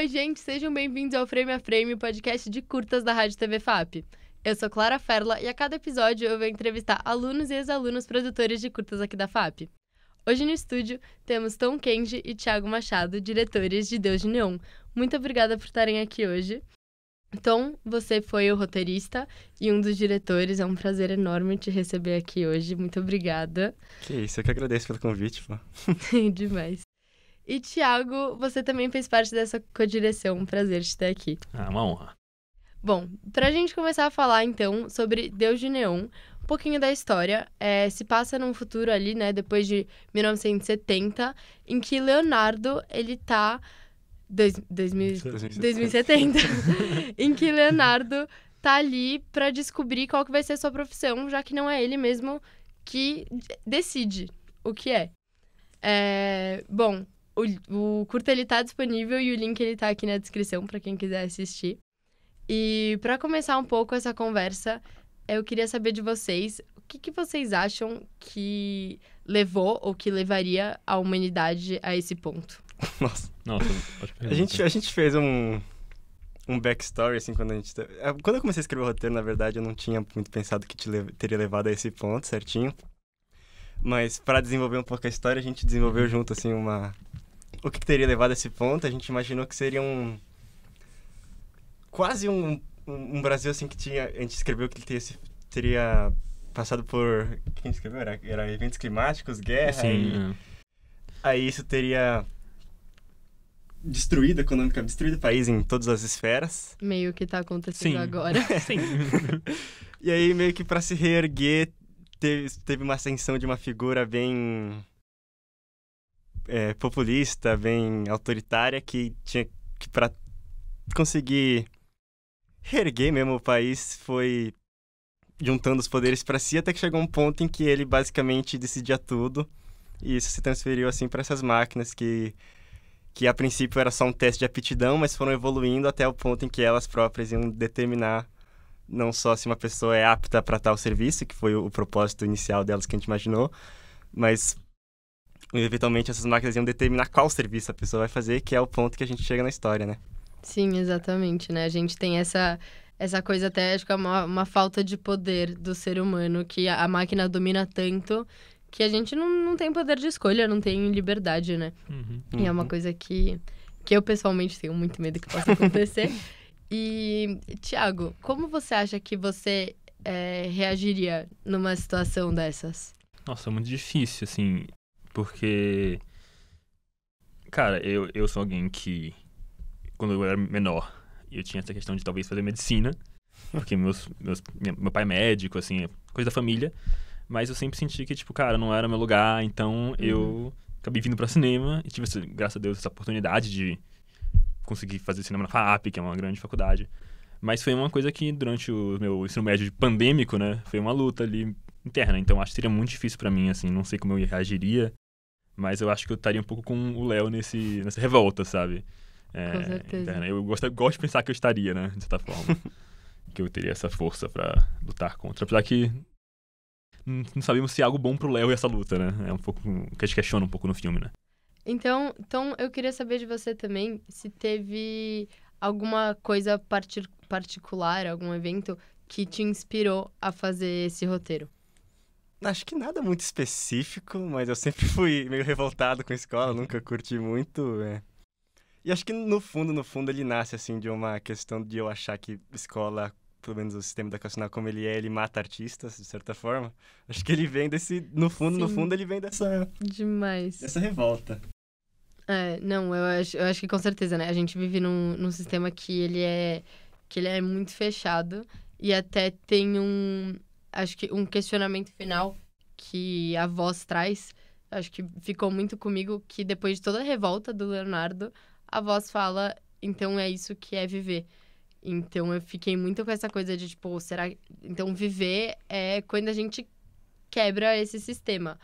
Oi, gente, sejam bem-vindos ao Frame a Frame, o podcast de curtas da Rádio TV FAP. Eu sou Clara Ferla e a cada episódio eu vou entrevistar alunos e ex-alunos produtores de curtas aqui da FAP. Hoje no estúdio temos Tom Kenji e Thiago Machado, diretores de Deus de Neon. Muito obrigada por estarem aqui hoje. Tom, você foi o roteirista e um dos diretores. É um prazer enorme te receber aqui hoje. Muito obrigada. Que isso, eu que agradeço pelo convite, pô. Demais. E Thiago, você também fez parte dessa codireção. Um prazer te ter aqui. Uma honra. Bom, pra gente começar a falar, então, sobre Deus de Neon, um pouquinho da história. Se passa num futuro ali, né, depois de 1970, em que Leonardo, ele tá... 2070. Em que Leonardo tá ali pra descobrir qual que vai ser a sua profissão, já que não é ele mesmo que decide o que é. Bom, o curta ele tá disponível e o link ele tá aqui na descrição pra quem quiser assistir. E pra começar um pouco essa conversa, eu queria saber de vocês, o que vocês acham que levou ou que levaria a humanidade a esse ponto? Nossa, pode perguntar. a gente fez um backstory, assim, quando eu comecei a escrever o roteiro, na verdade, eu não tinha muito pensado que teria levado a esse ponto, certinho. Mas para desenvolver um pouco a história, a gente desenvolveu junto, assim, o que teria levado a esse ponto. A gente imaginou que seria quase um Brasil, assim, que tinha... A gente escreveu que ele teria passado por... Quem escreveu? Era eventos climáticos, guerra. Sim, Aí isso teria... destruído o país em todas as esferas. Meio que tá acontecendo Sim. agora. Sim. E aí, meio que pra se reerguer, teve uma ascensão de uma figura bem populista, bem autoritária, que tinha que, pra conseguir reerguer mesmo o país, foi juntando os poderes pra si, até que chegou um ponto em que ele basicamente decidia tudo. E isso se transferiu, assim, pra essas máquinas que a princípio era só um teste de aptidão, mas foram evoluindo até o ponto em que elas próprias iam determinar não só se uma pessoa é apta para tal serviço, que foi o propósito inicial delas que a gente imaginou, mas eventualmente essas máquinas iam determinar qual serviço a pessoa vai fazer, que é o ponto que a gente chega na história, né? Sim, exatamente, né? A gente tem essa coisa até, acho que é uma falta de poder do ser humano, que a máquina domina tanto que a gente não tem poder de escolha, não tem liberdade, né? E é uma coisa que eu pessoalmente tenho muito medo que possa acontecer. E, Thiago, como você acha que você reagiria numa situação dessas? Nossa, é muito difícil, assim, porque... Cara, eu sou alguém que, quando eu era menor, eu tinha essa questão de talvez fazer medicina, porque meu pai é médico, assim, é coisa da família, mas eu sempre senti que, tipo, cara, não era meu lugar, então eu acabei vindo pra cinema e tive, graças a Deus, essa oportunidade de conseguir fazer cinema na FAP, que é uma grande faculdade. Mas foi uma coisa que, durante o meu ensino médio pandêmico, né, foi uma luta ali interna. Então, acho que seria muito difícil pra mim, assim, não sei como eu reagiria, mas eu acho que eu estaria um pouco com o Léo nessa revolta, sabe? Com certeza. Interna. Eu gosto de pensar que eu estaria, né, de certa forma. Que eu teria essa força pra lutar contra. Apesar que não sabemos se é algo bom pro Léo e essa luta, né? É um pouco que a gente questiona um pouco no filme, né? Então, eu queria saber de você também se teve alguma coisa particular, algum evento que te inspirou a fazer esse roteiro. Acho que nada muito específico, mas eu sempre fui meio revoltado com a escola, nunca curti muito. E acho que no fundo ele nasce, assim, de uma questão de eu achar que escola, pelo menos o sistema educacional como ele mata artistas, de certa forma. Acho que ele vem no fundo ele vem Demais. dessa revolta. Não, eu acho que com certeza, né? A gente vive num sistema que ele é muito fechado e até tem acho que um questionamento final que a voz traz, acho que ficou muito comigo, que depois de toda a revolta do Leonardo, a voz fala, então é isso que é viver. Então eu fiquei muito com essa coisa de, tipo, então viver é quando a gente quebra esse sistema.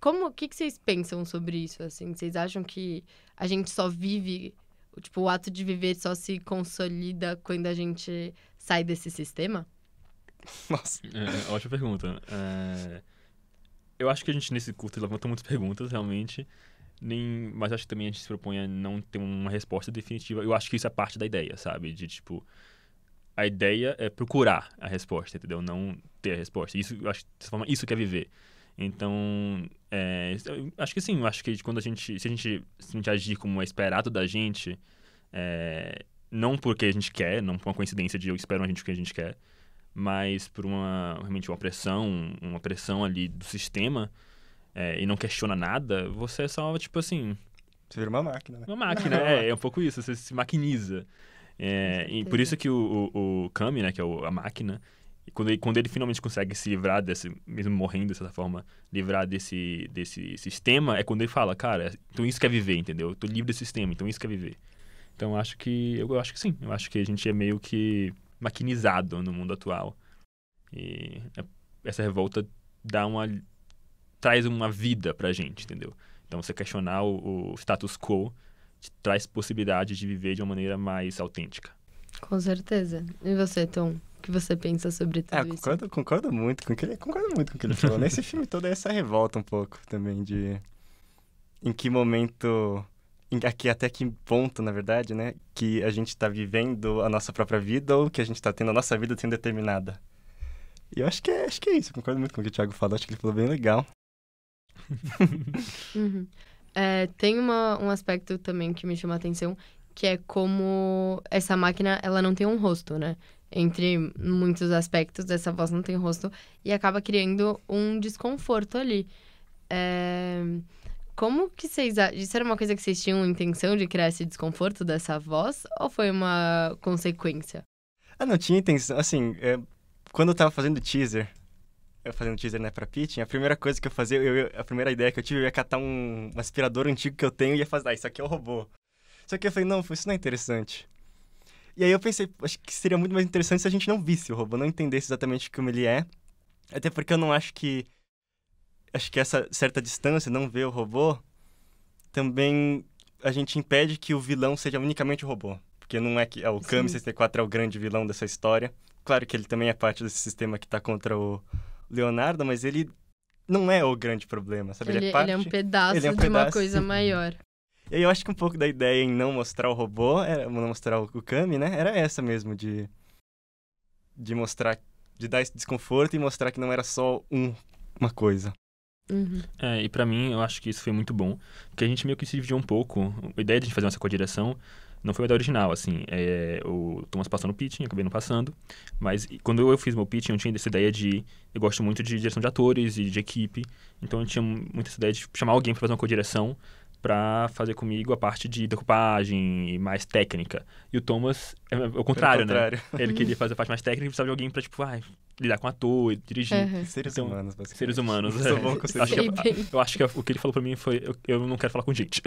O que vocês pensam sobre isso, assim? Vocês acham que a gente só vive, tipo, o ato de viver só se consolida quando a gente sai desse sistema? Nossa. Ótima pergunta. Eu acho que a gente, nesse curto, levantou muitas perguntas, realmente. Mas acho que também a gente se propõe a não ter uma resposta definitiva. Eu acho que isso é parte da ideia, sabe? De, tipo, a ideia é procurar a resposta, entendeu? Não ter a resposta. Isso, eu acho que, dessa forma, isso que é viver. Então, eu acho que sim. Eu acho que quando se a gente agir como é esperado da gente, não porque a gente quer, não por uma coincidência de eu espero a gente o que a gente quer, mas por realmente uma pressão ali do sistema, e não questiona nada, você é só, tipo assim... Você vira uma máquina, né? Uma máquina, é um pouco isso, você se maquiniza. E por isso que o Kami, né, que é a máquina, quando ele finalmente consegue se livrar mesmo morrendo de certa forma, livrar desse sistema, é quando ele fala, cara, então isso quer viver, entendeu? Eu tô livre desse sistema, então isso quer viver. Então eu acho que sim, eu acho que a gente é meio que maquinizado no mundo atual. E essa revolta traz uma vida pra gente, entendeu? Então você questionar o status quo te traz possibilidade de viver de uma maneira mais autêntica. Com certeza. E você, Tom? O que você pensa sobre tudo isso? Concordo muito com o que ele falou. Nesse filme todo é essa revolta um pouco também de... Em que momento... até que ponto, na verdade, né? Que a gente tá vivendo a nossa própria vida ou que a gente tá tendo a nossa vida sendo determinada. E eu acho que é isso. Eu concordo muito com o que o Thiago falou. Acho que ele falou bem legal. Uhum. Tem um aspecto também que me chama a atenção, que é como essa máquina, ela não tem um rosto, né? Entre muitos aspectos, essa voz não tem rosto e acaba criando um desconforto ali. Como que vocês... Isso era uma coisa que vocês tinham intenção de criar esse desconforto dessa voz? Ou foi uma consequência? Não tinha intenção. Assim, quando eu tava fazendo teaser, né, pra pitching, a primeira coisa que eu fazia, a primeira ideia que eu tive, eu ia catar um aspirador antigo que eu tenho e ia fazer, isso aqui é o robô. Só que eu falei, não, isso não é interessante. E aí eu pensei, acho que seria muito mais interessante se a gente não visse o robô, não entendesse exatamente como ele é. Até porque eu não acho que... Acho que essa certa distância, não ver o robô, também a gente impede que o vilão seja unicamente o robô. Porque não é que o Kami 64 é o grande vilão dessa história. Claro que ele também é parte desse sistema que tá contra o Leonardo, mas ele não é o grande problema, sabe? Ele é um pedaço de uma coisa maior. E aí eu acho que um pouco da ideia em não mostrar o robô, não mostrar o Kami, né? Era essa mesmo, de mostrar, de dar esse desconforto e mostrar que não era só uma coisa. Uhum. E pra mim, eu acho que isso foi muito bom, porque a gente meio que se dividiu um pouco. A ideia de a gente fazer essa co-direção não foi a ideia original, assim. O Thomas passou no pitching, eu acabei não passando. Mas quando eu fiz meu pitching, eu tinha essa ideia de... Eu gosto muito de direção de atores e de equipe. Então eu tinha muito essa ideia de chamar alguém pra fazer uma co-direção pra fazer comigo a parte de decupagem e mais técnica. E o Thomas é o contrário, né? Ele queria fazer a parte mais técnica e precisava de alguém pra, tipo, lidar com ator, dirigir. Uhum. Seres humanos, basicamente. Seres humanos. Eu acho que o que ele falou pra mim foi, eu não quero falar com gente.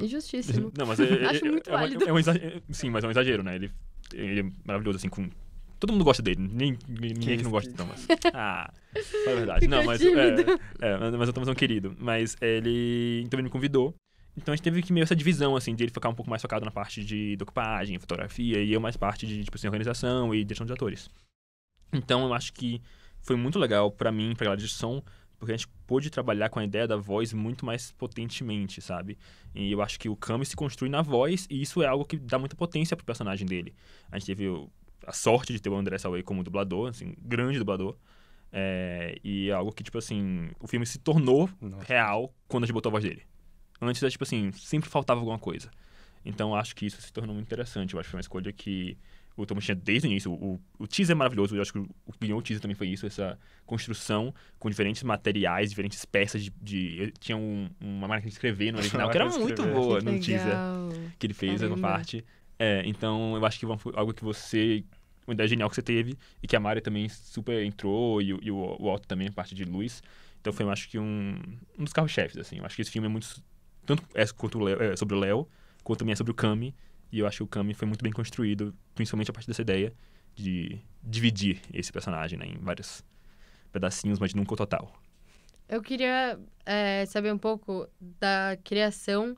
Injustíssimo. Não, mas acho muito válido. Sim, mas é um exagero, né? Ele é maravilhoso, assim, com... Todo mundo gosta dele, ninguém que não gosta do Thomas. É verdade. Não, mas o Thomas é um querido. Mas então ele me convidou. Então a gente teve que meio essa divisão, assim, de ele ficar um pouco mais focado na parte de decupagem, fotografia, e eu mais parte de, tipo assim, organização e direção de atores. Então eu acho que foi muito legal pra mim, pra galera de som, porque a gente pôde trabalhar com a ideia da voz muito mais potentemente, sabe? E eu acho que o Kami se construi na voz, e isso é algo que dá muita potência pro personagem dele. A gente teve a sorte de ter o André Salway como dublador, assim, grande dublador. E é algo que, tipo assim, o filme se tornou real quando a gente botou a voz dele. Antes, tipo assim, sempre faltava alguma coisa. Então, acho que isso se tornou muito interessante. Eu acho que foi uma escolha que o Thomas tinha desde o início. O teaser é maravilhoso. Eu acho que o que ganhou o teaser também foi isso. Essa construção com diferentes materiais, diferentes peças tinha uma máquina de escrever no original, que era muito boa no teaser que ele fez, uma parte. Então, eu acho que foi algo que uma ideia genial que você teve e que a Mari também super entrou e o Otto também, a parte de luz. Então, foi, eu acho que um dos carros-chefes, assim. Eu acho que esse filme é muito... Tanto sobre o Léo, quanto também é sobre o Kami. E eu acho que o Kami foi muito bem construído, principalmente a partir dessa ideia de dividir esse personagem, né, em vários pedacinhos, mas nunca o total. Eu queria saber um pouco da criação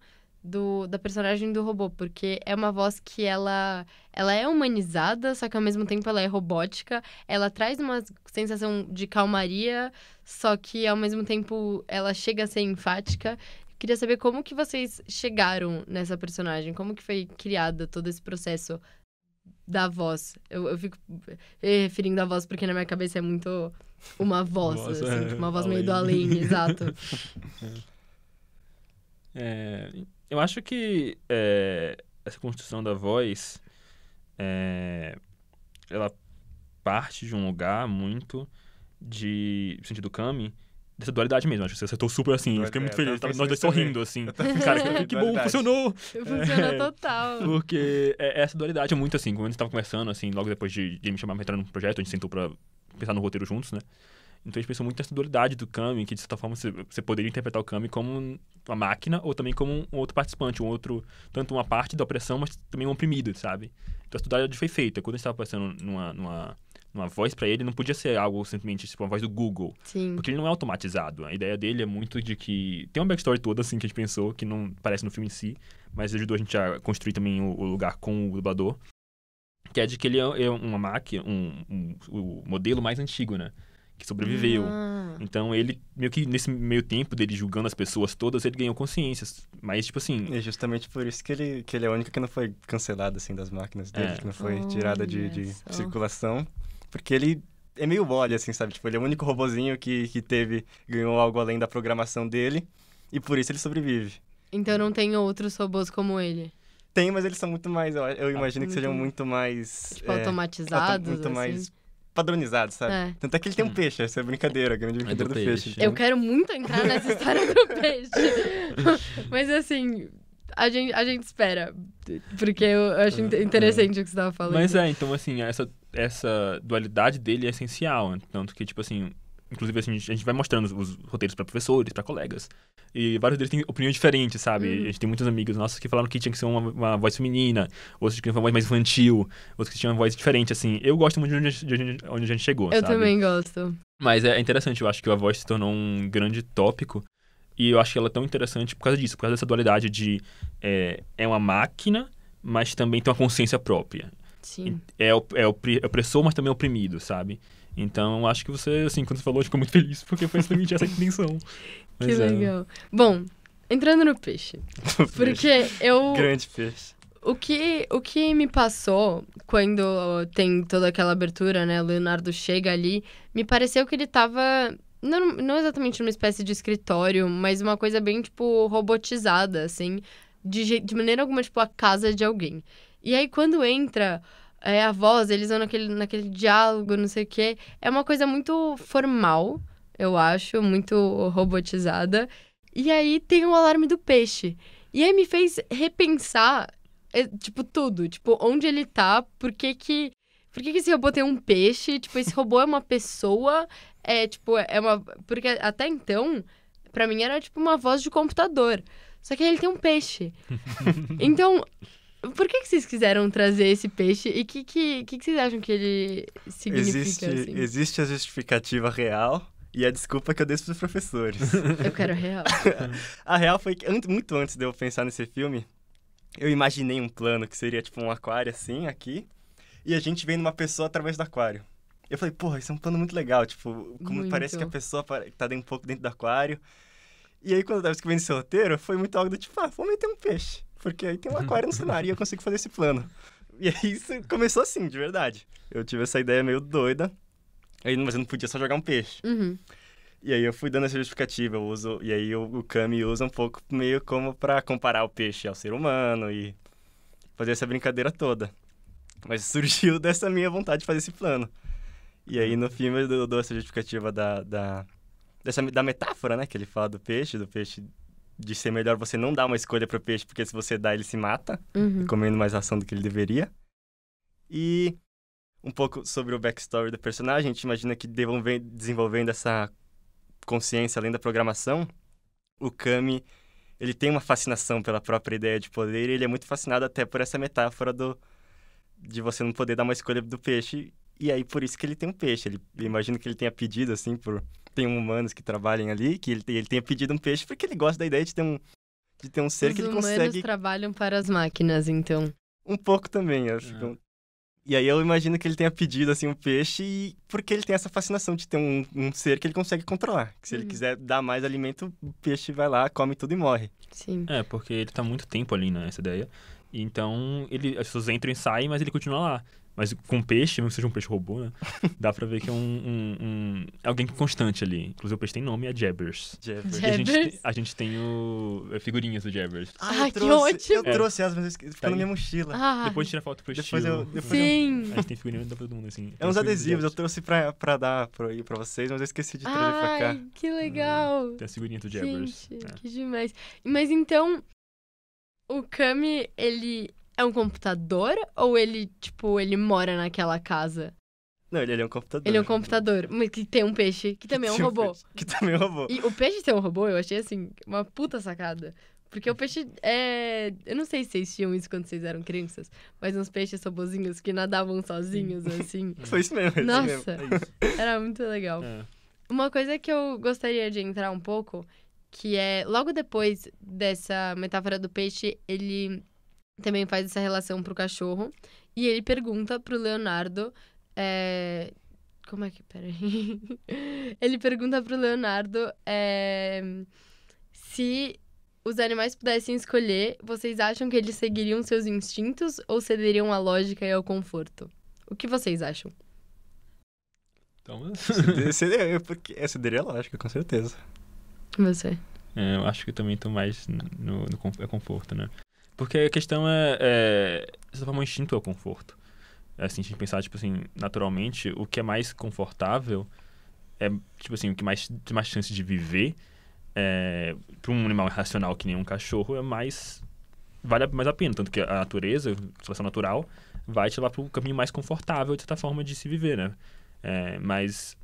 da personagem do robô, porque é uma voz que ela é humanizada, só que ao mesmo tempo ela é robótica, ela traz uma sensação de calmaria, só que ao mesmo tempo ela chega a ser enfática. Queria saber como que vocês chegaram nessa personagem, como que foi criada todo esse processo da voz. Eu fico referindo à voz porque na minha cabeça é muito uma voz, assim, tipo, uma voz meio do além, exato. Eu acho que essa construção da voz, ela parte de um lugar muito de sentido Kami, dessa dualidade mesmo. Acho que você acertou super assim. Eu fiquei muito feliz. Nós dois sorrindo, assim. Cara, que bom, funcionou! Funcionou total. Porque essa dualidade é muito assim. Quando a gente tava conversando, assim, logo depois de ele me chamar pra entrar num projeto, a gente sentou pra pensar no roteiro juntos, né? Então a gente pensou muito nessa dualidade do Kami, que de certa forma você poderia interpretar o Kami como uma máquina ou também como um outro participante, tanto uma parte da opressão, mas também um oprimido, sabe? Então essa dualidade foi feita. Quando a gente tava pensando numa voz pra ele, não podia ser algo simplesmente tipo uma voz do Google. Sim. Porque ele não é automatizado. A ideia dele é muito de que... Tem uma backstory toda, assim, que a gente pensou, que não aparece no filme em si, mas ajudou a gente a construir também o lugar com o dublador. Que é de que ele é uma máquina, o modelo mais antigo, né? Que sobreviveu. Então ele, meio que nesse meio tempo dele julgando as pessoas todas, ele ganhou consciências. Mas, tipo assim... É justamente por isso que ele é o único que não foi cancelado, assim, das máquinas dele, que não foi tirada de circulação. Porque ele é meio mole, assim, sabe? Tipo, ele é o único robozinho que ganhou algo além da programação dele. E por isso ele sobrevive. Então não tem outros robôs como ele? Tem, mas eles são muito mais... Eu imagino que sejam muito mais... Tipo, automatizados, muito assim? mais padronizados, sabe? Tanto é que ele tem um peixe, essa é a brincadeira, a grande brincadeira do peixe. Eu quero muito entrar nessa história do peixe. Mas assim... A gente espera, porque eu acho interessante o que você estava falando. Mas então, assim, essa dualidade dele é essencial. Tanto que, tipo assim, inclusive assim, a gente vai mostrando os roteiros para professores, para colegas. E vários deles têm opiniões diferentes, sabe? A gente tem muitos amigos nossos que falaram que tinha que ser uma voz feminina, outros que tinham uma voz mais infantil, outros que tinham uma voz diferente, assim. Eu gosto muito de onde a gente chegou, eu sabe? também gosto. Mas é interessante, eu acho que a voz se tornou um grande tópico. E eu acho que ela é tão interessante por causa disso, por causa dessa dualidade de... É uma máquina, mas também tem uma consciência própria. Sim. É opressor, mas também é oprimido, sabe? Então, eu acho que você, assim, quando você falou, ficou muito feliz, porque foi exatamente essa a intenção. Que legal. Bom, entrando no peixe. Porque eu... Grande peixe. O que me passou quando tem toda aquela abertura, né? O Leonardo chega ali, me pareceu que ele tava... Não exatamente numa espécie de escritório, mas uma coisa bem, tipo, robotizada, assim. De maneira alguma, tipo, a casa de alguém. E aí, quando entra a voz, eles vão naquele diálogo, não sei o quê. É uma coisa muito formal, eu acho, muito robotizada. E aí, tem o alarme do peixe. E aí, me fez repensar, tipo, tudo. Tipo, onde ele tá, por que esse robô tem um peixe? Tipo, esse robô é uma pessoa... Porque até então, pra mim, era tipo uma voz de computador. Só que aí ele tem um peixe. Então, por que vocês quiseram trazer esse peixe? E o que vocês acham que ele significa, assim? Existe a justificativa real e a desculpa que eu dei pros professores. Eu quero a real. A real foi que, muito antes de eu pensar nesse filme, eu imaginei um plano que seria tipo um aquário assim, aqui, e a gente vendo uma pessoa através do aquário. Eu falei, porra, isso é um plano muito legal, tipo, como parece que a pessoa tá um pouco dentro do aquário. E aí, quando eu tava escrevendo esse roteiro, foi muito algo do tipo, vamos meter um peixe, porque aí tem um aquário no cenário e eu consigo fazer esse plano. E aí, isso começou assim, de verdade. Eu tive essa ideia meio doida, mas eu não podia só jogar um peixe. Uhum. E aí, eu fui dando essa justificativa, e aí o Kami usa um pouco meio como pra comparar o peixe ao ser humano e fazer essa brincadeira toda. Mas surgiu dessa minha vontade de fazer esse plano. E aí, no filme, eu dou essa justificativa da metáfora, né? Que ele fala do peixe de ser melhor você não dar uma escolha pro peixe, porque se você dá, ele se mata, comendo mais ração do que ele deveria. E um pouco sobre o backstory do personagem, a gente imagina que desenvolvendo essa consciência além da programação, o Kami, ele tem uma fascinação pela própria ideia de poder, e ele é muito fascinado até por essa metáfora de você não poder dar uma escolha do peixe. E aí, por isso que ele tem um peixe. Eu imagino que ele tenha pedido, assim, tem humanos que trabalhem ali, que ele tenha pedido um peixe porque ele gosta da ideia de ter um ser que ele consegue... Os humanos trabalham para as máquinas, então. Um pouco também, eu acho. E aí eu imagino que ele tenha pedido, assim, um peixe porque ele tem essa fascinação de ter um ser que ele consegue controlar. Que se ele quiser dar mais alimento, o peixe vai lá, come tudo e morre. Sim. Porque ele tá muito tempo ali, né, essa ideia. E então, as pessoas entram e saem, mas ele continua lá. Mas com peixe, mesmo que seja um peixe robô, né? Dá pra ver que é alguém constante ali. Inclusive o peixe tem nome, é Jabbers. Jabbers. E a gente tem figurinhas do Jabbers. Ai, que ótimo! Eu trouxe elas, mas ficou na minha mochila. Depois tira foto pro Depois estilo. Sim! A gente tem figurinha da todo mundo, assim. É uns adesivos, eu trouxe pra dar pra vocês, mas eu esqueci de trazer pra cá. Ai, que legal! Tem as figurinhas do Jabbers. Gente, que demais. Mas então, o Kami, ele é um computador ou ele, tipo, ele mora naquela casa? Não, ele é um computador. Ele é um computador, mas que tem um peixe, que também é um robô. Que também é um robô. E o peixe ser um robô, eu achei, assim, uma puta sacada. Porque o peixe é... Eu não sei se vocês tinham isso quando vocês eram crianças, mas uns peixes robozinhos que nadavam sozinhos, assim. Foi isso mesmo. Nossa, É era muito legal. Uma coisa que eu gostaria de entrar um pouco, que é, logo depois dessa metáfora do peixe, ele também faz essa relação pro cachorro. E ele pergunta pro Leonardo... Como é que... Peraí. Ele pergunta pro Leonardo se os animais pudessem escolher, vocês acham que eles seguiriam seus instintos ou cederiam à lógica e ao conforto? O que vocês acham? Então... Cederia é lógica, com certeza. Você? Eu acho que eu também tô mais no conforto, né? Porque a questão de certa forma, o instinto é o conforto. Assim, a gente pensar, tipo assim, naturalmente, o que é mais confortável é, tipo assim, o que tem mais chance de viver para um animal racional que nem um cachorro vale mais a pena. Tanto que a natureza, a situação natural, vai te levar para o caminho mais confortável, de certa forma, de se viver, né? Mas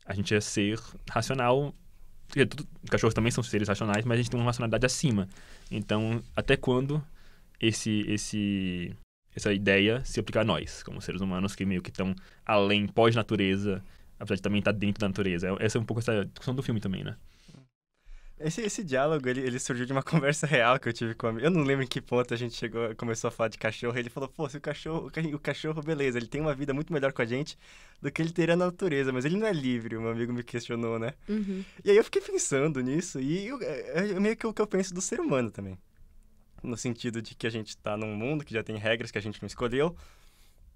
a gente é ser racional. Cachorros também são seres racionais, mas a gente tem uma racionalidade acima. Então, até quando essa ideia se aplica a nós, como seres humanos que meio que estão além, pós-natureza, apesar de também estar dentro da natureza? Essa é um pouco essa discussão do filme também, né? Esse diálogo, ele surgiu de uma conversa real que eu tive com um amigo. Eu não lembro em que ponto a gente começou a falar de cachorro. Ele falou, pô, se o cachorro, beleza, ele tem uma vida muito melhor com a gente do que ele teria na natureza, mas ele não é livre, o meu amigo me questionou, né? Uhum. E aí eu fiquei pensando nisso, e é meio que o que eu penso do ser humano também. No sentido de que a gente tá num mundo que já tem regras que a gente não escolheu,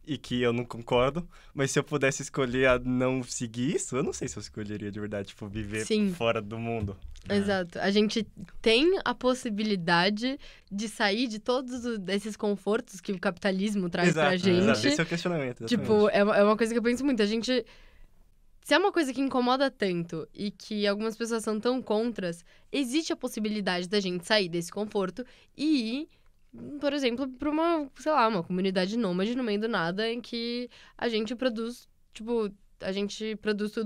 e que eu não concordo, mas se eu pudesse escolher a não seguir isso, eu não sei se eu escolheria de verdade, tipo, viver fora do mundo. Exato. A gente tem a possibilidade de sair de todos esses confortos que o capitalismo traz pra gente. Exato, esse é o questionamento. Exatamente. Tipo, é uma coisa que eu penso muito. Se é uma coisa que incomoda tanto e que algumas pessoas são tão contras, existe a possibilidade da gente sair desse conforto e ir, por exemplo, pra uma comunidade nômade no meio do nada em que a gente produz, tudo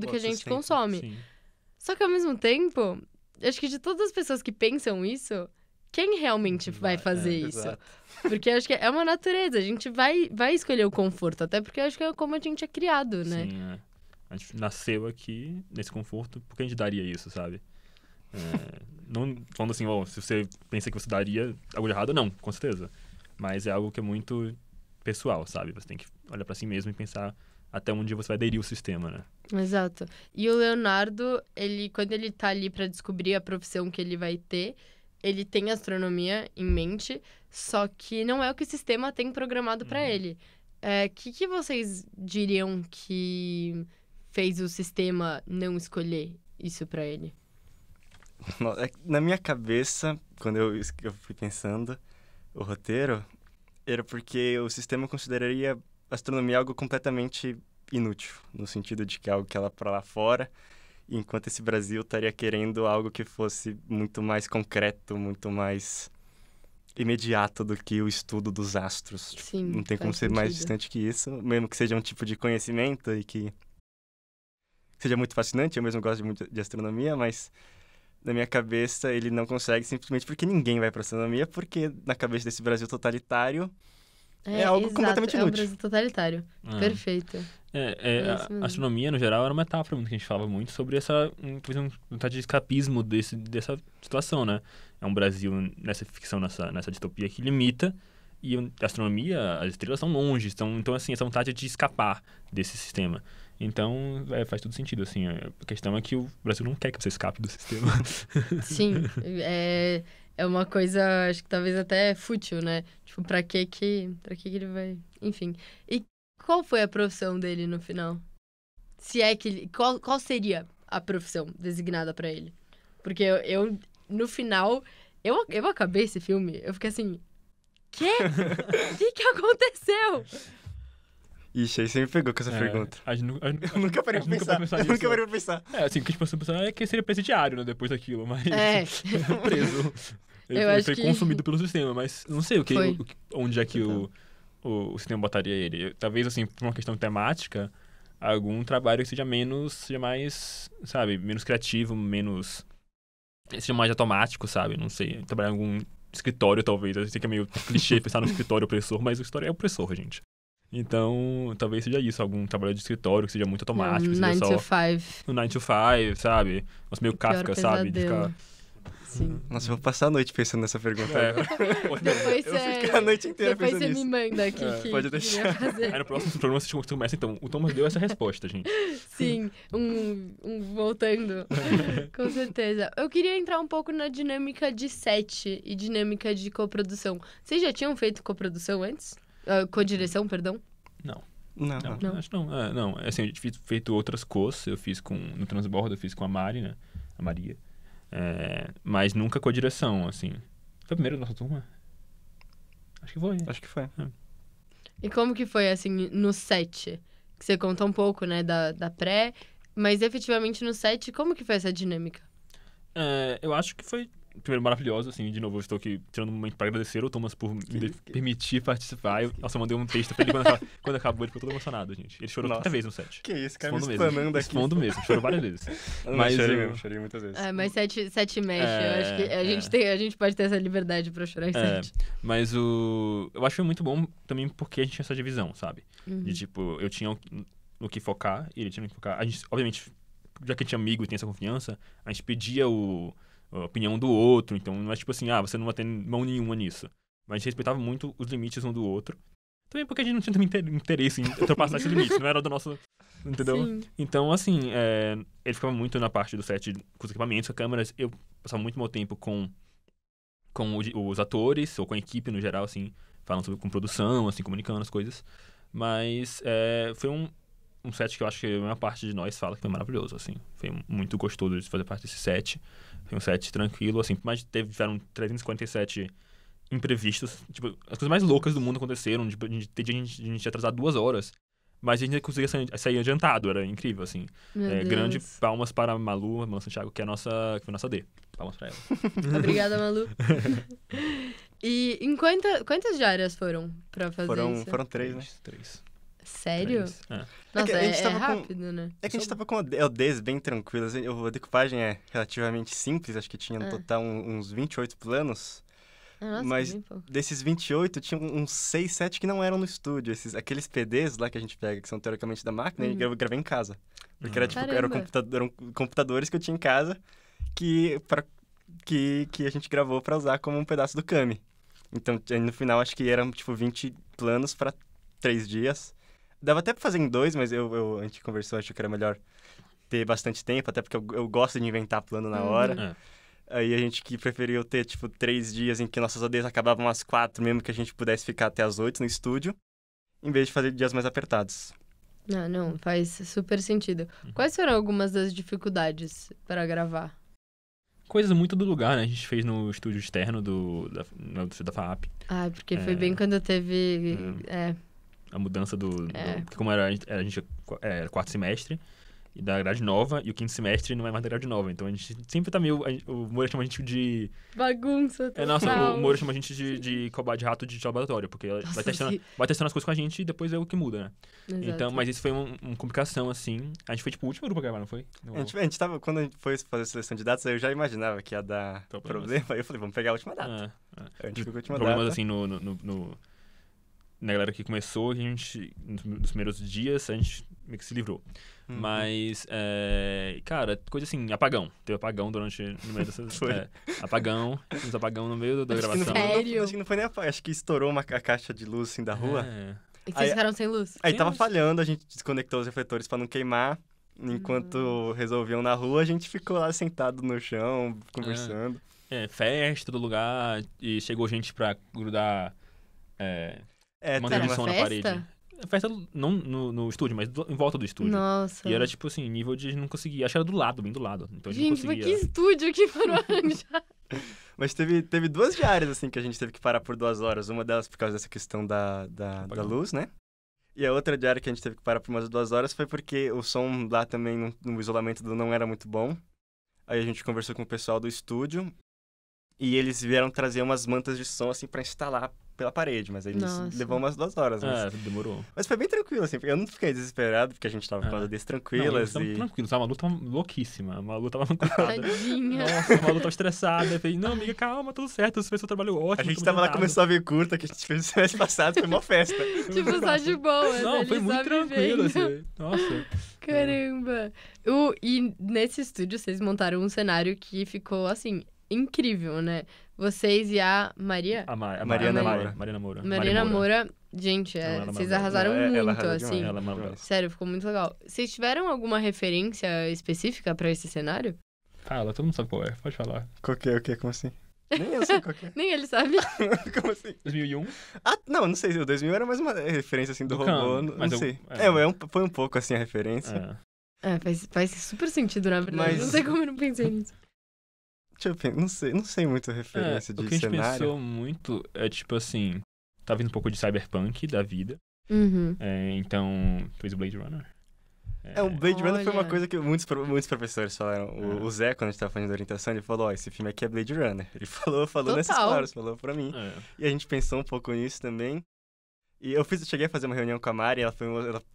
que a gente consome. Sim. Só que ao mesmo tempo, acho que de todas as pessoas que pensam isso, quem realmente vai fazer isso? Exato. Porque acho que é uma natureza, a gente vai escolher o conforto, até porque acho que é como a gente é criado, né? Sim, A gente nasceu aqui, nesse conforto, por que a gente daria isso, sabe? Não falando assim, se você pensa que você daria algo de errado, não, com certeza. Mas é algo que é muito pessoal, sabe? Você tem que olhar pra si mesmo e pensar até onde você vai aderir ao sistema, né? Exato. E o Leonardo, quando ele tá ali pra descobrir a profissão que ele vai ter, ele tem astronomia em mente, só que não é o que o sistema tem programado pra ele. O que vocês diriam que fez o sistema não escolher isso pra ele? Na minha cabeça, quando eu fui pensando o roteiro, era porque o sistema consideraria a astronomia algo completamente inútil, no sentido de que é algo que ela para lá fora, enquanto esse Brasil estaria querendo algo que fosse muito mais concreto, muito mais imediato do que o estudo dos astros. Sim, não tem como ser mais distante que isso, mesmo que seja um tipo de conhecimento e que seja muito fascinante. Eu mesmo gosto muito de astronomia, mas na minha cabeça ele não consegue, simplesmente porque ninguém vai para astronomia, porque na cabeça desse Brasil totalitário é algo completamente inútil. É um Brasil totalitário. Perfeito. A astronomia, no geral, era uma metáfora que a gente falava muito sobre essa vontade de escapismo dessa situação, né? É um Brasil nessa ficção, nessa distopia que limita E a astronomia, as estrelas estão longe, então, assim, essa vontade de escapar desse sistema. Então, faz todo sentido, assim. A questão é que o Brasil não quer que você escape do sistema. Sim, é uma coisa, acho que talvez até fútil, né? Tipo, pra que ele vai... Enfim. E qual foi a profissão dele no final? Se é que ele... Qual seria a profissão designada pra ele? Porque eu no final, eu acabei esse filme, eu fiquei assim... Quê? O que aconteceu? Ixi, aí você me pegou com essa pergunta. Eu nunca parei pra pensar. Eu nunca parei pra pensar. Assim, o que a gente pensou é que seria presidiário, né, depois daquilo, mas... preso. Eu Ele acho foi que... consumido pelo sistema, mas não sei Foi. onde é que o sistema botaria ele. Talvez, assim, por uma questão temática, algum trabalho que seja mais, sabe, menos criativo, seja mais automático, sabe? Não sei, trabalhar em algum escritório, talvez. Eu sei que é meio clichê pensar no escritório opressor, mas o escritório é opressor, gente. Então, talvez seja isso, algum trabalho de escritório que seja muito automático. 9 to 5. No 9 to 5, sabe? Nossa, meio Kafka, sabe? De ficar... Sim. Nossa, eu vou passar a noite pensando nessa pergunta. Depois eu fico a noite inteira depois pensando você nisso. me manda aqui que pode deixar. ia fazer. Aí no próximo programa você começa, então, o Thomas deu essa resposta, gente. Sim, voltando. Com certeza. Eu queria entrar um pouco na dinâmica de set e dinâmica de coprodução. Vocês já tinham feito coprodução antes? Co-direção, perdão? Não. Não. Acho não. Não, assim, eu fiz feito outras cos, eu fiz no Transbordo, eu fiz com a Mari, né? A Maria. Mas nunca com a direção, assim. Foi a primeira da nossa turma? Acho que foi. E como que foi, assim, no set? Que você conta um pouco, né, da pré, mas efetivamente no set, como que foi essa dinâmica? Eu acho que foi, primeiro, maravilhoso, assim, de novo, eu estou aqui tirando um momento para agradecer o Thomas por me permitir participar. Eu mandei um texto pra ele quando acabou, ele ficou todo emocionado, gente. Ele chorou toda vez no set. Que isso, cara, me explanando aqui. Expondo mesmo, chorou várias vezes. Mas chorei muitas vezes. Mas set mexe, eu acho que a gente pode ter essa liberdade pra chorar em set. Mas eu acho que foi muito bom também porque a gente tinha essa divisão, sabe? Uhum. De, tipo, eu tinha no que focar e ele tinha no que focar. A gente, obviamente, já que a gente é amigo e tem essa confiança, a gente pedia a opinião do outro, então não é tipo assim, você não vai ter mão nenhuma nisso. Mas a gente respeitava muito os limites um do outro. Também porque a gente não tinha também interesse em ultrapassar esse limite, não era do nosso... Entendeu? Sim. Então, assim, ele ficava muito na parte do set com os equipamentos, com as câmeras. Eu passava muito meu tempo com os atores, ou com a equipe no geral, assim, falando com produção, assim, comunicando as coisas. Mas foi um set que eu acho que a maior parte de nós fala que foi maravilhoso, assim. Foi muito gostoso de fazer parte desse set. Foi um set tranquilo, assim, mas tiveram 347 imprevistos. Tipo, as coisas mais loucas do mundo aconteceram. Tipo, a gente ia atrasar 2 horas, mas a gente conseguia sair adiantado, era incrível, assim. Grande palmas para a Malu Santiago, que foi a nossa D. Palmas para ela. Obrigada, Malu. E em quantas diárias foram pra fazer isso? Foram 3, né? 3. Sério? 3. Nossa, a gente tava rápido, né? É que a gente tava com ODs bem tranquilas. A decupagem é relativamente simples, acho que tinha no total uns 28 planos. Nossa, mas bem pouco. desses 28, tinha uns 6, 7 que não eram no estúdio. Aqueles PDs lá que a gente pega, que são teoricamente da máquina, eu gravei em casa. Porque eram computadores que eu tinha em casa que a gente gravou pra usar como um pedaço do Kami. Então, no final, acho que eram, tipo, 20 planos pra 3 dias. Dava até pra fazer em 2, mas a gente conversou, acho que era melhor ter bastante tempo, até porque eu gosto de inventar plano na hora. Aí a gente que preferiu ter, tipo, 3 dias em que nossas ODs acabavam às 4, mesmo que a gente pudesse ficar até às 8 no estúdio, em vez de fazer dias mais apertados. Não, faz super sentido. Quais foram algumas das dificuldades para gravar? Coisas muito do lugar, né? A gente fez no estúdio externo da FAAP. Porque foi bem quando teve... A mudança porque como a gente era 4º semestre, e da grade nova, e o 5º semestre não é mais da grade nova. Então a gente sempre tá meio... O Moura chama a gente de... Bagunça total. O Moura chama a gente de cobaia de rato de laboratório, porque ela vai testando as coisas com a gente e depois é o que muda, né? Exato. Então, mas isso foi uma complicação, assim. A gente foi, tipo, o último grupo a gravar, não foi? A gente tava... Quando a gente foi fazer a seleção de datas, eu já imaginava que ia dar problema. Aí eu falei, vamos pegar a última data. A gente ficou a última problemas, data. assim, no na galera que começou, a gente, nos primeiros dias, a gente meio que se livrou. Mas, cara, coisa assim, apagão. Teve apagão no meio dessas... apagão, temos apagão no meio da gravação. Sério? Acho que não foi nem apagão, acho que estourou a caixa de luz, assim, da rua. E vocês ficaram sem luz? Aí Sim, tava mas- falhando, a gente desconectou os refletores pra não queimar. Enquanto resolviam na rua, a gente ficou lá sentado no chão, conversando. Festa, todo lugar, e chegou gente pra grudar manter teve de uma... som na festa? parede. Festa não no estúdio, mas em volta do estúdio. Nossa. E era tipo assim, nível de não conseguir. Acho que era do lado, bem do lado. Então a gente Gente, não mas conseguia. que estúdio que foram arranjar? Mas teve 2 diárias, assim, que a gente teve que parar por 2 horas. Uma delas por causa dessa questão da luz, né? E a outra diária que a gente teve que parar por umas 2 horas foi porque o som lá também, no isolamento não era muito bom. Aí a gente conversou com o pessoal do estúdio e eles vieram trazer umas mantas de som, assim, pra instalar pela parede. Mas aí Nossa. isso levou umas 2 horas. Demorou. Mas foi bem tranquilo, assim. Eu não fiquei desesperado, porque a gente tava por causa disso tranquilas. Não, tranquilos. A Malu tava louquíssima. A Malu tava coitada. Tadinha. Nossa, a Malu tava estressada. Eu falei, não, amiga, calma, tudo certo. Você fez seu trabalho ótimo. A gente tô tava lá, adiantado. começou a ver curta, que a gente fez no semestre passado, foi uma festa. Tipo, só de boa. Não, foi muito tranquilo, assim. Nossa. Caramba. E nesse estúdio, vocês montaram um cenário que ficou, assim, incrível, né? Vocês e a Maria? Mariana Moura. Mariana Moura. Mariana Moura. Gente, Ela vocês mandou. arrasaram Ela muito, arrasou assim. demais. Ela mandou. Sério, ficou muito legal. Vocês tiveram alguma referência específica pra esse cenário? Fala, todo mundo sabe qual é. Pode falar. Qual que é? O que? Como assim? Nem eu sei qual que é. Nem ele sabe. Como assim? 2001? Não sei. O 2000 era mais uma referência, assim, do Do robô. Khan, Não mas sei. eu- Foi um pouco, assim, a referência. Faz super sentido, na verdade. Mas- Não sei como eu não pensei nisso. Deixa eu pensar. Não sei muito a referência O de que a gente cenário. pensou muito é, tipo assim... Tá vindo um pouco de cyberpunk da vida. Uhum. Então, fez o Blade Runner. O Blade Runner foi uma Olha. coisa que muitos professores falaram. O Zé, quando a gente tava fazendo a orientação, ele falou, esse filme aqui é Blade Runner. Ele falou nessas Total. palavras, falou pra mim. E a gente pensou um pouco nisso também. E eu cheguei a fazer uma reunião com a Mari, ela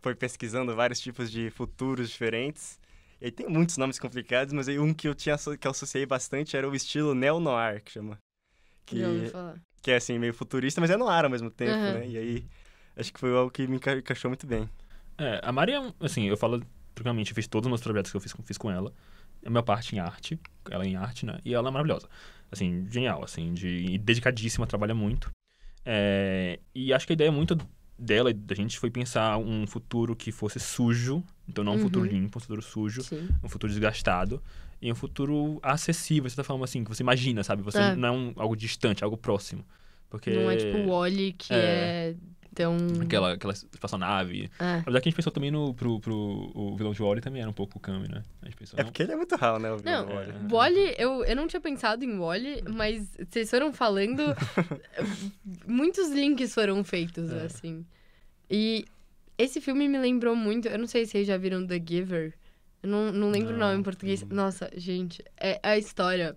foi pesquisando vários tipos de futuros diferentes. E aí tem muitos nomes complicados, mas aí um que eu associei bastante era o estilo neo-noir, que chama. Já ouvi falar. Que é assim, meio futurista, mas é noir ao mesmo tempo, Uhum. né? E aí, acho que foi algo que me encaixou muito bem. A Mari, assim, eu falo, primeiramente, eu fiz todos os meus projetos que eu fiz com ela. A minha parte em arte, ela em arte, né? E ela é maravilhosa. Assim, genial, assim, e dedicadíssima, trabalha muito. E acho que a ideia muito dela e da gente foi pensar um futuro que fosse sujo, então não um futuro limpo, um futuro sujo, Sim. um futuro desgastado e um futuro acessível, você tá falando assim, que você imagina, sabe? Você não é algo distante, algo próximo. Porque Não é tipo o Wall-E, que é tão... aquela espaçonave. Apesar que a gente pensou também o vilão de Wall-E também era um pouco o Kami, né? A gente pensou, Porque ele é muito real, né? O Não, vilão do Wall-E. Wall-E, eu não tinha pensado em Wall-E, mas vocês foram falando, muitos links foram feitos, assim. E esse filme me lembrou muito, eu não sei se vocês já viram The Giver, eu não lembro o nome em português. Nossa, gente, a história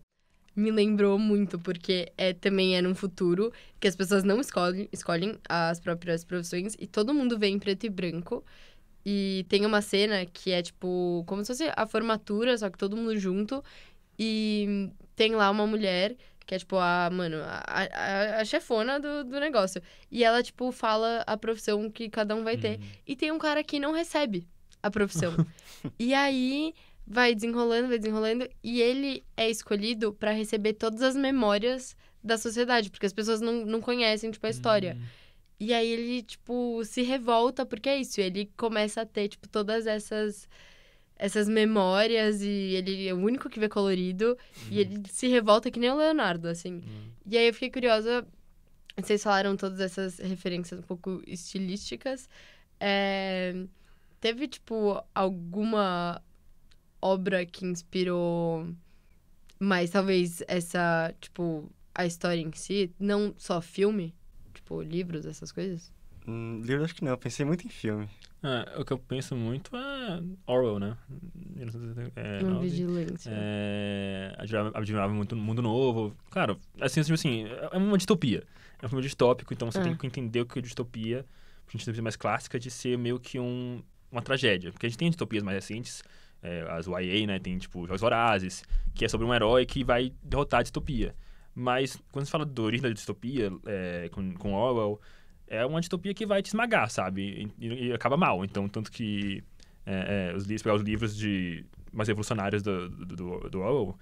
me lembrou muito, porque também é num futuro que as pessoas não escolhem as próprias profissões e todo mundo vê em preto e branco. E tem uma cena que é, tipo, como se fosse a formatura, só que todo mundo junto. E tem lá uma mulher, que é, tipo, a chefona do negócio. E ela, tipo, fala a profissão que cada um vai ter. E tem um cara que não recebe a profissão. E aí vai desenrolando. E ele é escolhido pra receber todas as memórias da sociedade. Porque as pessoas não conhecem, tipo, a história. E aí ele, tipo, se revolta, porque é isso. Ele começa a ter, tipo, todas essas memórias e ele é o único que vê colorido. E ele se revolta que nem o Leonardo, assim. E aí eu fiquei curiosa. Vocês falaram todas essas referências um pouco estilísticas. Teve, tipo, alguma obra que inspirou mais, talvez, essa, tipo, a história em si? Não só filme? Tipo, livros, essas coisas? Livro acho que não, eu pensei muito em filme. O que eu penso muito é Orwell, né? Vigilância. Admirava muito o Mundo Novo. Cara, assim, é uma distopia. É um filme distópico, então você tem que entender o que é distopia. A gente tem uma mais clássica de ser meio que uma tragédia. Porque a gente tem distopias mais recentes, as YA, né? Tem, tipo, Jogos Vorazes, que é sobre um herói que vai derrotar a distopia. Mas, quando se fala da origem da distopia, com Orwell, é uma distopia que vai te esmagar, sabe? E acaba mal. Então, tanto que pegar os livros mais revolucionários do Orwell,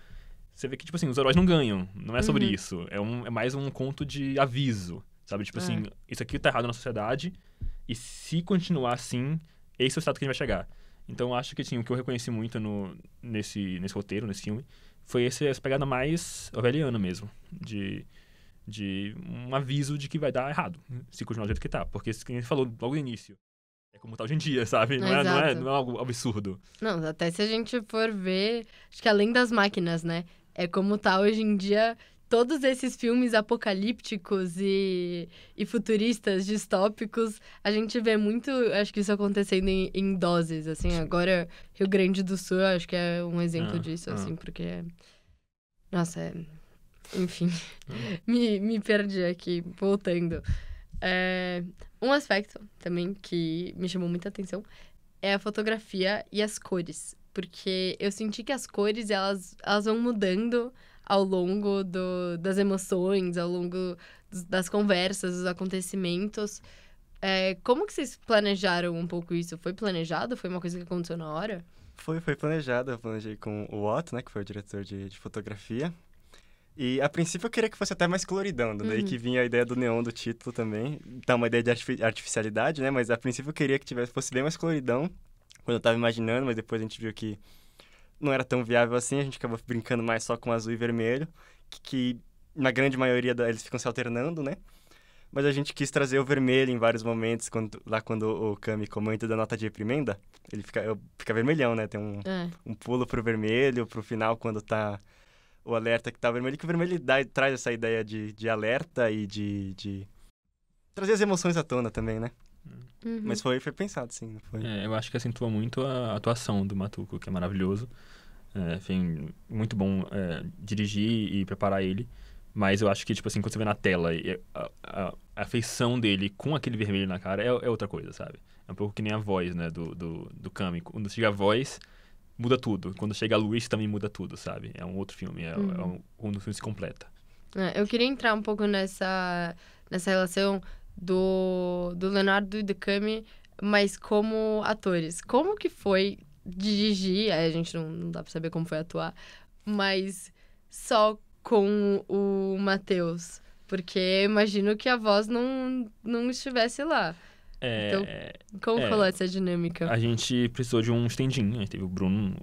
você vê que, tipo assim, os heróis não ganham. Não é sobre isso. É mais um conto de aviso, sabe? Tipo assim, isso aqui tá errado na sociedade e se continuar assim, esse é o estado que a gente vai chegar. Então, eu acho que, assim, o que eu reconheci muito nesse roteiro, nesse filme, foi essa pegada mais orwelliana mesmo. De um aviso de que vai dar errado, se continuar do jeito que tá. Porque, como a gente falou logo no início, é como tá hoje em dia, sabe? Não é algo absurdo. Não, até se a gente for ver, acho que além das máquinas, né? É como tá hoje em dia todos esses filmes apocalípticos e futuristas, distópicos, a gente vê muito, acho que isso acontecendo em doses, assim. Agora, Rio Grande do Sul, acho que é um exemplo disso, assim, porque... Nossa, enfim, me perdi aqui, voltando. Um aspecto também que me chamou muita atenção é a fotografia e as cores. Porque eu senti que as cores, elas vão mudando ao longo das emoções, ao longo das conversas, dos acontecimentos. Como que vocês planejaram um pouco isso? Foi planejado? Foi uma coisa que aconteceu na hora? Foi planejado. Eu planejei com o Otto, né, que foi o diretor de fotografia. E, a princípio, eu queria que fosse até mais coloridão. Daí que vinha a ideia do neon do título também. Então, uma ideia de artificialidade, né? Mas, a princípio, eu queria que fosse bem mais coloridão. Quando eu tava imaginando, mas depois a gente viu que não era tão viável assim. A gente acabou brincando mais só com azul e vermelho. Que na grande maioria, eles ficam se alternando, né? Mas a gente quis trazer o vermelho em vários momentos. Quando o Kami comenta da nota de reprimenda, ele fica vermelhão, né? Tem um pulo pro vermelho, pro final, quando tá... o alerta que tá vermelho, que o vermelho traz essa ideia de alerta e de trazer as emoções à tona também, né? Mas foi pensado, sim. Não foi? Eu acho que acentua muito a atuação do Matuko, que é maravilhoso. Foi muito bom dirigir e preparar ele. Mas eu acho que, tipo assim, quando você vê na tela, a feição dele com aquele vermelho na cara é outra coisa, sabe? É um pouco que nem a voz, né, do Kami. Quando chega a voz... muda tudo. Quando chega a luz, também muda tudo, sabe? É um outro filme. Quando o filme se completa. Eu queria entrar um pouco nessa relação do Leonardo e do Kami, mas como atores. Como que foi dirigir? A gente não dá pra saber como foi atuar, mas só com o Matheus. Porque eu imagino que a voz não estivesse lá. Então, como falou essa dinâmica? A gente precisou de um stand-in. A gente teve o Bruno...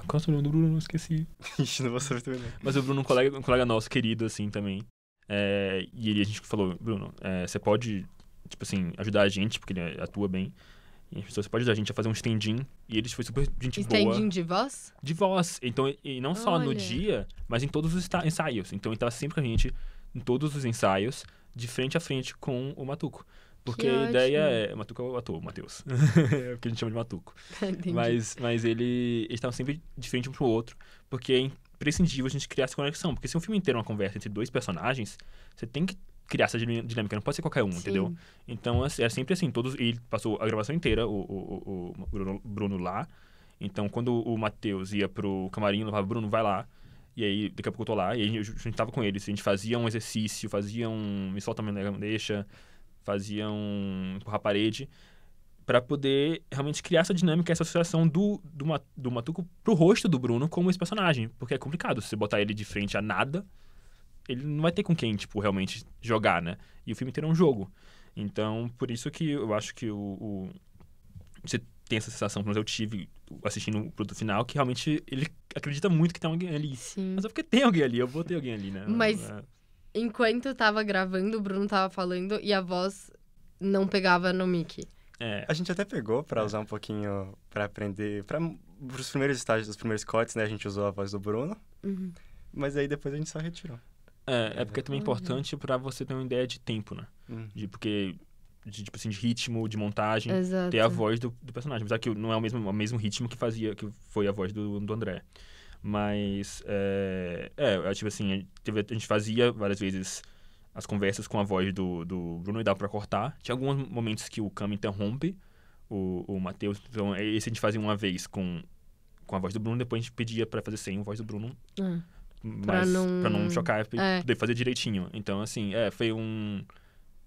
qual é o nome do Bruno? Não esqueci. Ixi, não vou saber também. Mas o Bruno, um colega nosso, querido, assim, também. E a gente falou, Bruno, você pode, tipo assim, ajudar a gente, porque ele atua bem. E a gente falou, você pode ajudar a gente a fazer um stand-in. E ele foi super gente boa. Stand-in de voz? De voz. Então, e não só no dia, mas em todos os ensaios. Então, ele estava sempre com a gente, em todos os ensaios, de frente a frente com o Matuko. Porque a ideia é... Matuko é o ator, o Matheus. É o que a gente chama de Matuko. Mas eles estavam sempre de frente um pro outro. Porque é imprescindível a gente criar essa conexão. Porque se um filme inteiro é uma conversa entre dois personagens, você tem que criar essa dinâmica. Não pode ser qualquer um, entendeu? Então, é sempre assim. Ele passou a gravação inteira, o Bruno lá. Então, quando o Matheus ia pro camarim, eu falava, Bruno, vai lá. E aí, daqui a pouco eu tô lá. E aí, a gente tava com eles. A gente fazia um exercício, me solta, me deixa... faziam empurrar a parede para poder realmente criar essa dinâmica, essa associação do Matuko pro rosto do Bruno como esse personagem. Porque é complicado, se você botar ele de frente a nada, ele não vai ter com quem, tipo, realmente jogar, né? E o filme inteiro é um jogo. Então, por isso que eu acho que você tem essa sensação, pelo menos eu tive assistindo o produto final, que realmente ele acredita muito que tem alguém ali. Sim. Mas é porque tem alguém ali, eu vou ter alguém ali, né? Mas... enquanto tava gravando, o Bruno tava falando e a voz não pegava no mic. A gente até pegou pra usar um pouquinho, pra aprender. Pros primeiros estágios, dos primeiros cortes, né? A gente usou a voz do Bruno. Mas aí depois a gente só retirou. Porque é também importante pra você ter uma ideia de tempo, né? Tipo assim, de ritmo, de montagem. Exato. Ter a voz do personagem. Apesar que não é o mesmo ritmo que foi a voz do André. Mas, tipo assim, a gente fazia várias vezes as conversas com a voz do Bruno e dava pra cortar. Tinha alguns momentos que o Kami interrompe o Matheus. Então, esse a gente fazia uma vez com a voz do Bruno, depois a gente pedia pra fazer sem a voz do Bruno. Mas pra não chocar, poder fazer direitinho. Então, assim, foi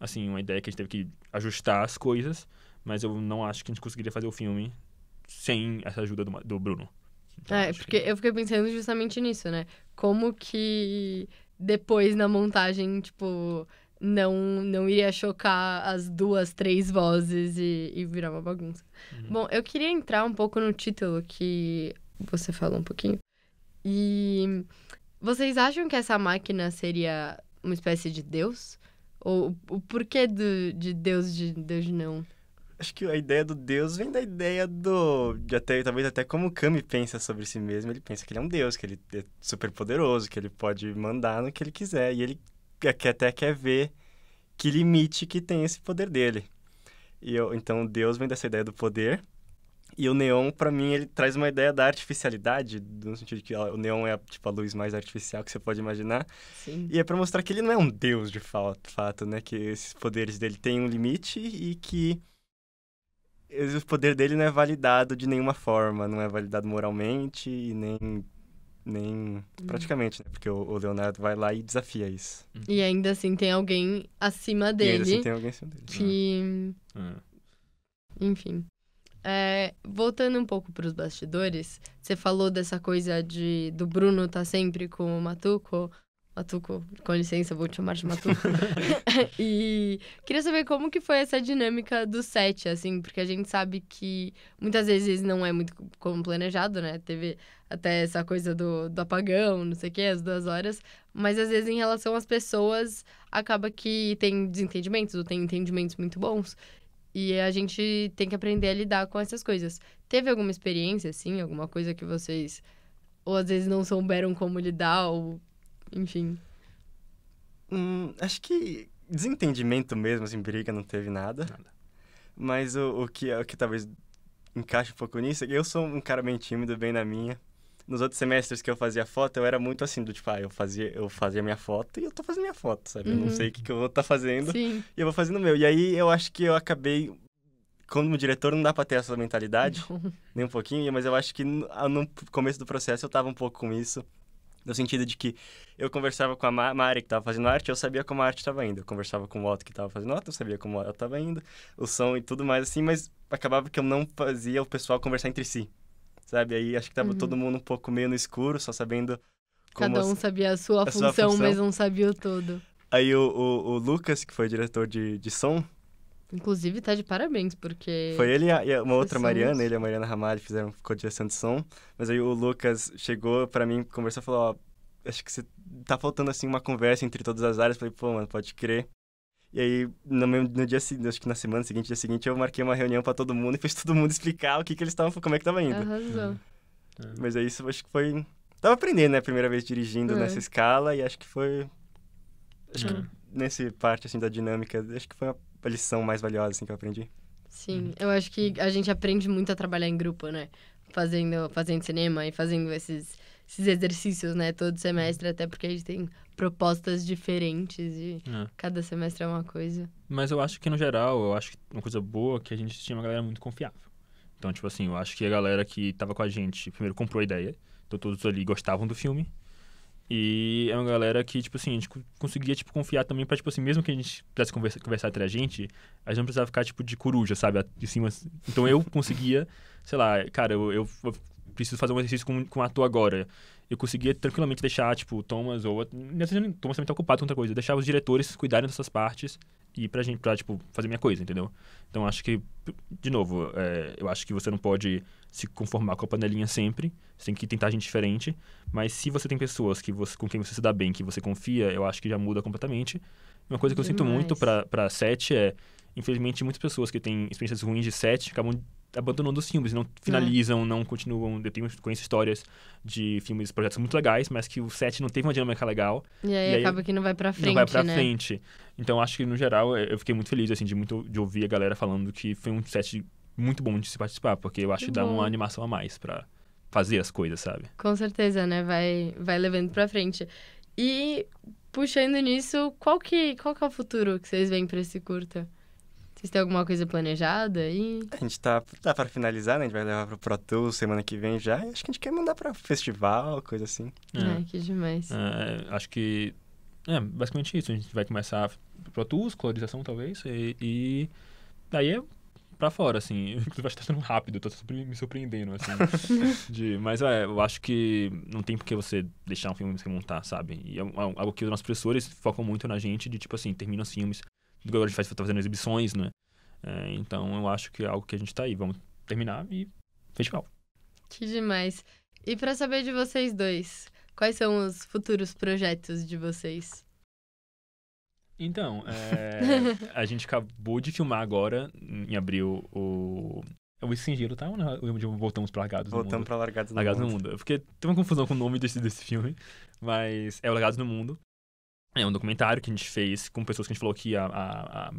assim, uma ideia que a gente teve que ajustar as coisas, mas eu não acho que a gente conseguiria fazer o filme sem essa ajuda do Bruno. Então, acho Porque que... eu fiquei pensando justamente nisso, né? Como que depois na montagem, tipo, não iria chocar as 2, 3 vozes e virar uma bagunça. Bom, eu queria entrar um pouco no título que você falou um pouquinho. E vocês acham que essa máquina seria uma espécie de Deus? Ou o porquê de Deus de não? Acho que a ideia do Deus vem da ideia talvez até como o Kami pensa sobre si mesmo. Ele pensa que ele é um Deus, que ele é super poderoso, que ele pode mandar no que ele quiser. E ele até quer ver que limite que tem esse poder dele. Então, Deus vem dessa ideia do poder. E o neon, pra mim, ele traz uma ideia da artificialidade, no sentido de que o neon é tipo a luz mais artificial que você pode imaginar. Sim. E é pra mostrar que ele não é um deus de fato, né? Que esses poderes dele têm um limite e que o poder dele não é validado de nenhuma forma, não é validado moralmente e nem praticamente, né? Porque o Leonardo vai lá e desafia isso. E ainda assim tem alguém acima E ainda dele assim tem alguém acima dele. que... Enfim. Voltando um pouco pros bastidores, você falou dessa coisa do Bruno tá sempre com o Matuco. Matuco, com licença, vou te chamar de Matuco. E queria saber como que foi essa dinâmica do set, assim, porque a gente sabe que muitas vezes não é muito como planejado, né? Teve até essa coisa do apagão, não sei o quê, as 2 horas. Mas às vezes em relação às pessoas, acaba que tem desentendimentos ou tem entendimentos muito bons. E a gente tem que aprender a lidar com essas coisas. Teve alguma experiência, assim, alguma coisa que vocês ou às vezes não souberam como lidar, ou enfim. Acho que desentendimento mesmo, assim, briga não teve nada. Mas o que talvez encaixe um pouco nisso é que eu sou um cara bem tímido, bem na minha. Nos outros semestres que eu fazia foto, eu era muito assim, do tipo, eu fazia minha foto e eu tô fazendo minha foto, sabe? Eu não sei o que eu vou estar fazendo. Sim. E eu vou fazendo o meu. E aí eu acho que eu acabei... Como diretor, não dá pra ter essa mentalidade, nem um pouquinho, mas eu acho que no começo do processo eu tava um pouco com isso. No sentido de que eu conversava com a Mari, que estava fazendo arte, eu sabia como a arte estava indo. Eu conversava com o Otto, que estava fazendo arte, eu sabia como ela estava indo. O som e tudo mais assim, mas acabava que eu não fazia o pessoal conversar entre si, sabe? Aí acho que tava todo mundo um pouco meio no escuro, só sabendo como... Cada um sabia a sua função, mas não sabia o todo. Aí o Lucas, que foi o diretor de som... Inclusive, tá de parabéns, porque... Foi ele e uma outra Mariana, ele e a Sons. Mariana Ramalho fizeram co-direção de som. Mas aí o Lucas chegou pra mim, conversou e falou, acho que tá faltando assim uma conversa entre todas as áreas. Falei, pô, mano, pode crer. E aí, no dia seguinte, acho que na semana seguinte, dia seguinte, eu marquei uma reunião pra todo mundo e fez todo mundo explicar o que eles estavam, como é que tava indo. Arrasou. Mas aí isso acho que foi... Tava aprendendo, né? Primeira vez dirigindo nessa escala e acho que foi... Acho que nessa parte, assim, da dinâmica, acho que foi uma lição mais valiosa, assim, que eu aprendi. Sim, eu acho que a gente aprende muito a trabalhar em grupo, né? Fazendo cinema e fazendo esses exercícios, né? Todo semestre, até porque a gente tem propostas diferentes e cada semestre é uma coisa. Mas eu acho que, no geral, eu acho que uma coisa boa é que a gente tinha uma galera muito confiável. Então, tipo assim, eu acho que a galera que tava com a gente, primeiro comprou a ideia, então todos ali gostavam do filme. E é uma galera que, tipo assim, a gente conseguia, tipo, confiar também pra, tipo assim, mesmo que a gente pudesse conversar entre a gente não precisava ficar, tipo, de coruja, sabe? De cima. Então eu conseguia, sei lá, cara, eu preciso fazer um exercício com o ator agora. Eu conseguia tranquilamente deixar, tipo, Thomas ou... Thomas também tá ocupado com outra coisa. Deixar os diretores cuidarem dessas partes e ir pra tipo, fazer minha coisa, entendeu? Então, acho que, de novo, eu acho que você não pode se conformar com a panelinha sempre. Você tem que tentar gente diferente. Mas se você tem pessoas com quem você se dá bem, que você confia, eu acho que já muda completamente. Uma coisa que eu sinto muito pra set é... Infelizmente, muitas pessoas que têm experiências ruins de set acabam abandonando os filmes, não finalizam, não continuam. Conheço histórias de filmes, projetos muito legais, mas que o set não teve uma dinâmica legal. E aí acaba que não vai pra frente, não vai pra né? frente. Então, acho que, no geral, eu fiquei muito feliz, assim, de ouvir a galera falando que foi um set muito bom de se participar, porque eu acho que dá uma animação a mais pra fazer as coisas, sabe? Com certeza, né? Vai levando pra frente. E, puxando nisso, qual que é o futuro que vocês veem pra esse curta? Vocês têm alguma coisa planejada aí? A gente tá pra finalizar, né? A gente vai levar pro Pro Tour semana que vem já. E acho que a gente quer mandar pra festival, coisa assim. Ai, que demais. Acho que Basicamente isso. A gente vai começar Pro Tools, colorização talvez, e daí é pra fora, assim. Inclusive, acho que tá sendo rápido, tô me surpreendendo, assim. Mas eu acho que não tem por que você deixar um filme sem montar, sabe? E é algo que os nossos professores focam muito na gente, de tipo assim, termina os filmes, agora a gente tá fazendo exibições, né? Então eu acho que é algo que a gente tá aí. Vamos terminar e festival. Que demais. E pra saber de vocês dois, quais são os futuros projetos de vocês? Então, a gente acabou de filmar agora, em abril, o Sem Gelo, tá? Ou voltamos pra Largados no Mundo? Voltamos pra Largados no Mundo. Porque tem uma confusão com o nome desse filme, mas é o Largados no Mundo. É um documentário que a gente fez com pessoas que a gente falou que a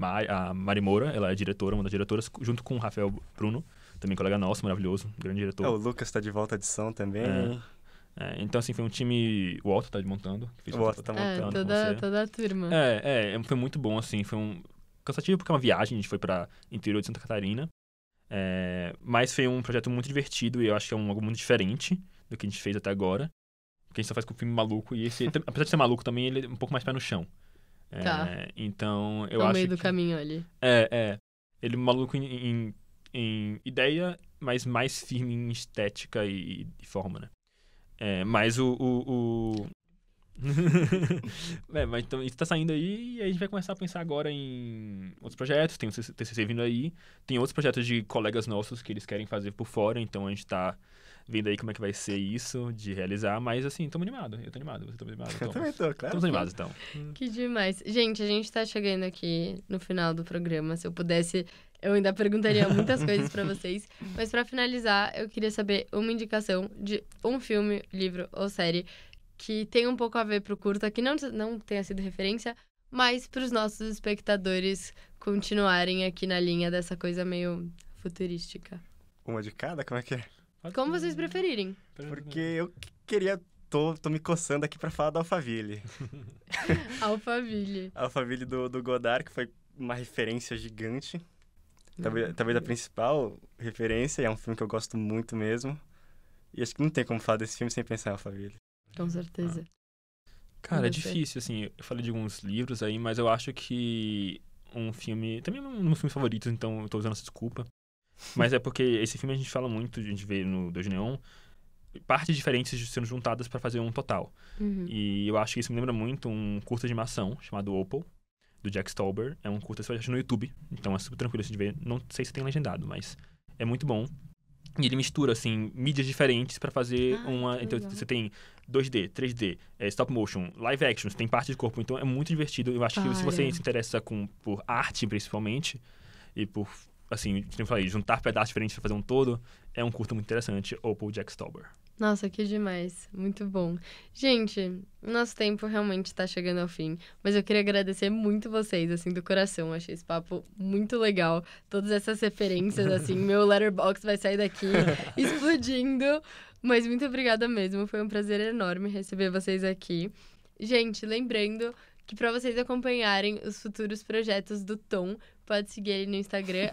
Mari Moura, ela é diretora, uma das diretoras, junto com o Rafael Bruno, também colega nosso, maravilhoso, grande diretor. O Lucas tá de volta à edição também. Então, assim, foi um time... O Otto tá montando. O Otto tá montando. Toda a turma. Foi muito bom, assim. Foi um cansativo porque é uma viagem. A gente foi pra interior de Santa Catarina. Mas foi um projeto muito divertido e eu acho que é algo muito diferente do que a gente fez até agora. Porque a gente só faz com o filme maluco. E esse, apesar de ser maluco também, ele é um pouco mais pé no chão. Então, eu acho no meio do caminho ali. Ele é maluco em ideia, mas mais firme em estética e forma, né? Mas mas então isso tá saindo aí e a gente vai começar a pensar agora em outros projetos. Tem o TCC vindo aí, tem outros projetos de colegas nossos que eles querem fazer por fora, então a gente tá vendo aí como é que vai ser isso de realizar, mas assim, estamos animados. Eu tô animado, você tá animado? Eu também tô, claro. Estamos animados, então. Que demais. Gente, a gente tá chegando aqui no final do programa. Se eu pudesse, eu ainda perguntaria muitas coisas pra vocês. Mas pra finalizar, eu queria saber uma indicação de um filme, livro ou série que tem um pouco a ver pro curta, que não tenha sido referência, mas pros nossos espectadores continuarem aqui na linha dessa coisa meio futurística. Uma de cada? Como é que é? Como vocês preferirem. Porque eu queria... Tô me coçando aqui pra falar da Alphaville. Alphaville. Alphaville do Godard, que foi uma referência gigante. Talvez a principal referência, é um filme que eu gosto muito mesmo. E acho que não tem como falar desse filme sem pensar em Alphaville. Com certeza. Cara, é difícil, assim. Eu falei de alguns livros aí, mas eu acho que um filme... Também é um dos meus filmes favoritos, então eu tô usando essa desculpa. Mas é porque esse filme a gente fala muito, a gente vê no 2 de Neon, partes diferentes sendo juntadas pra fazer um total. E eu acho que isso me lembra muito um curta de animação chamado Opal, do Jack Stauber. É um curta que você vai achar no YouTube, então é super tranquilo assim de ver. Não sei se tem legendado, mas é muito bom. E ele mistura, assim, mídias diferentes pra fazer uma... Então, você tem 2D, 3D, stop motion, live action, você tem parte de corpo. Então, é muito divertido. Eu acho que se você se interessa por arte, principalmente, e por, assim, como eu falei, juntar pedaços diferentes pra fazer um todo, é um curto muito interessante, Opal Jack Stauber. Nossa, que demais. Muito bom. Gente, nosso tempo realmente tá chegando ao fim. Mas eu queria agradecer muito vocês, assim, do coração. Achei esse papo muito legal. Todas essas referências, assim, meu Letterboxd vai sair daqui explodindo. Mas muito obrigada mesmo. Foi um prazer enorme receber vocês aqui. Gente, lembrando que pra vocês acompanharem os futuros projetos do Tom, pode seguir ele no Instagram,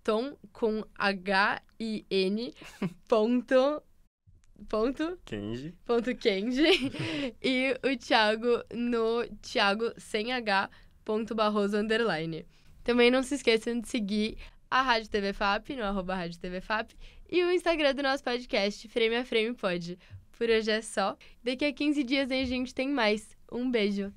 @tom com HIN. Kenji. E o Thiago no Thiago sem H, _Barroso _. Também não se esqueçam de seguir a Rádio TV FAP, no @Rádio TV FAP, e o Instagram do nosso podcast, Frame a Frame Pod. Por hoje é só. Daqui a 15 dias a gente tem mais. Um beijo.